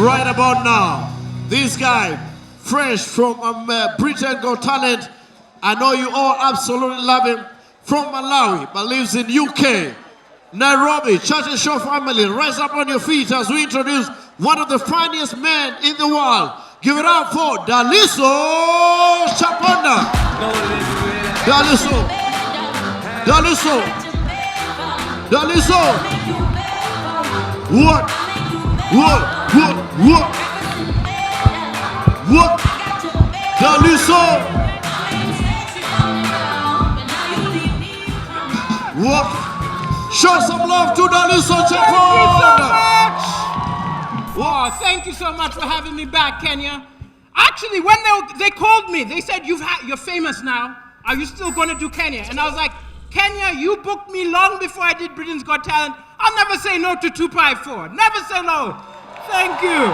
right about now. This guy, fresh from Britain Got Talent. I know you all absolutely love him. From Malawi, but lives in UK. Nairobi, Churchill Show family, rise up on your feet as we introduce one of the finest men in the world. Give it up for Daliso Chaponda. Daliso. What? Daliso. What? Show some love to Daliso Chaponda. Wow, thank you so much for having me back, Kenya. Actually, when they called me, they said, you're famous now. Are you still going to do Kenya? And I was like, Kenya, you booked me long before I did Britain's Got Talent. I'll never say no to 254. Never say no. Thank you.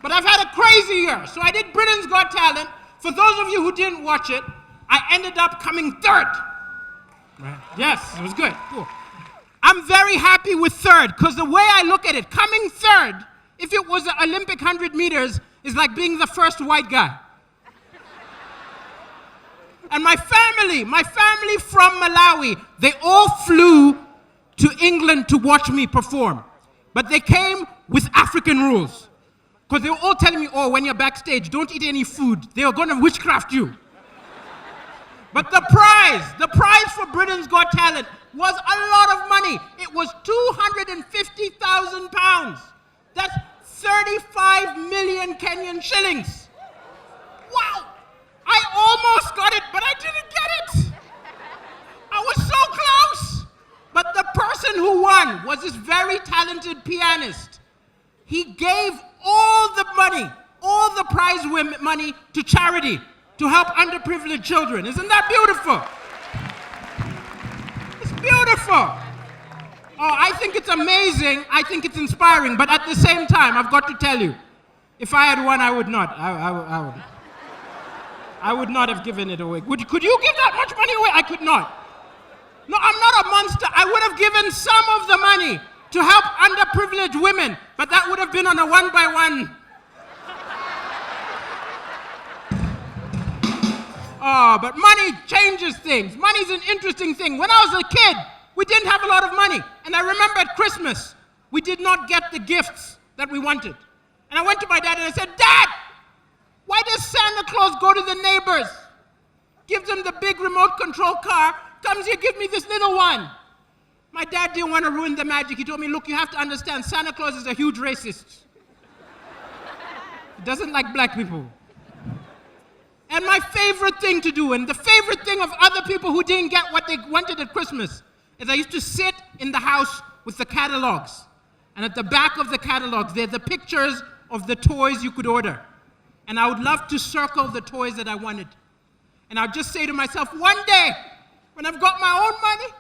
But I've had a crazy year. So I did Britain's Got Talent. For those of you who didn't watch it, I ended up coming third. Right. Yes, it was good. Cool. I'm very happy with third, because the way I look at it, coming third, if it was the Olympic 100 meters, is like being the first white guy. And my family from Malawi, they all flew to England to watch me perform. But they came with African rules. Because they were all telling me, oh, when you're backstage, don't eat any food. They are going to witchcraft you. But the prize for Britain's Got Talent was a lot of money. It was £250,000. That's 35 million Kenyan shillings. Wow! I almost got it, but I didn't get it. I was so close. But the person who won was this very talented pianist. He gave all the money, all the prize money to charity to help underprivileged children. Isn't that beautiful? It's beautiful. Oh, I think it's amazing. I think it's inspiring. But at the same time, I've got to tell you, if I had won, I would not. I would not have given it away. Could you give that much money away? I could not. No, I'm not a monster. I would have given some of the money to help underprivileged women, but that would have been on a one-by-one. Oh, but money changes things. Money's an interesting thing. When I was a kid, we didn't have a lot of money. And I remember at Christmas, we did not get the gifts that we wanted. And I went to my dad and I said, Dad, why does Santa Claus go to the neighbors? Give them the big remote control car, comes here, give me this little one. My dad didn't want to ruin the magic. He told me, look, you have to understand, Santa Claus is a huge racist. He doesn't like black people. And my favorite thing to do, and the favorite thing of other people who didn't get what they wanted at Christmas, is I used to sit in the house with the catalogs. And at the back of the catalogs, there are the pictures of the toys you could order. And I would love to circle the toys that I wanted. And I'd just say to myself, one day, when I've got my own money,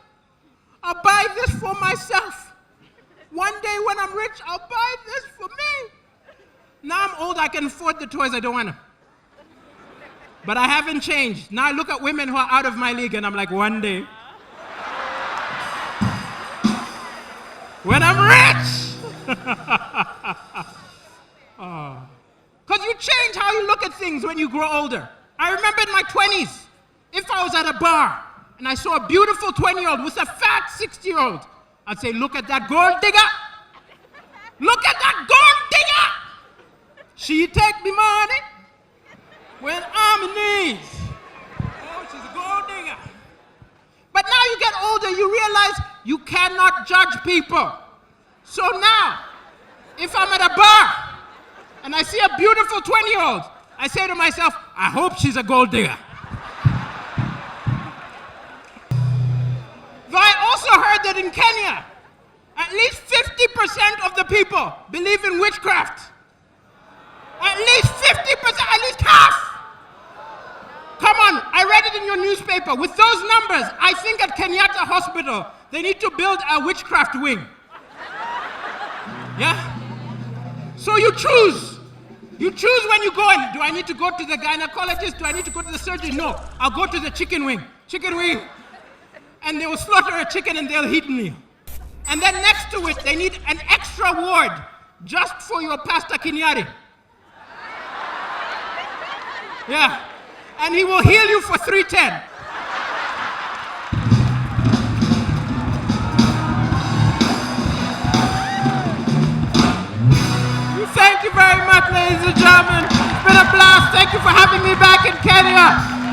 I'll buy this for myself. One day when I'm rich, I'll buy this for me. Now I'm old, I can afford the toys I don't want to. But I haven't changed. Now I look at women who are out of my league and I'm like, one day, when I'm rich. Because you change how you look at things when you grow older. I remember in my 20s, if I was at a bar and I saw a beautiful 20-year-old with a fat 60-year-old, I'd say, look at that gold digger. Look at that gold digger. She take me money when I'm in need. Oh, she's a gold digger. But now you get older, you realize you cannot judge people. So now, if I'm at a bar and I see a beautiful 20-year-old, I say to myself, I hope she's a gold digger. Though I also heard that in Kenya, at least 50% of the people believe in witchcraft. At least 50%, at least half. Come on, I read it in your newspaper. With those numbers, I think at Kenyatta Hospital, they need to build a witchcraft wing. Yeah? So you choose. You choose when you go in. Do I need to go to the gynecologist? Do I need to go to the surgeon? No, I'll go to the chicken wing. Chicken wing. And they will slaughter a chicken and they'll eat me. And then next to it, they need an extra ward just for your Pastor Kinyari. Yeah. And he will heal you for 310. Thank you very much, ladies and gentlemen. It's been a blast. Thank you for having me back in Kenya.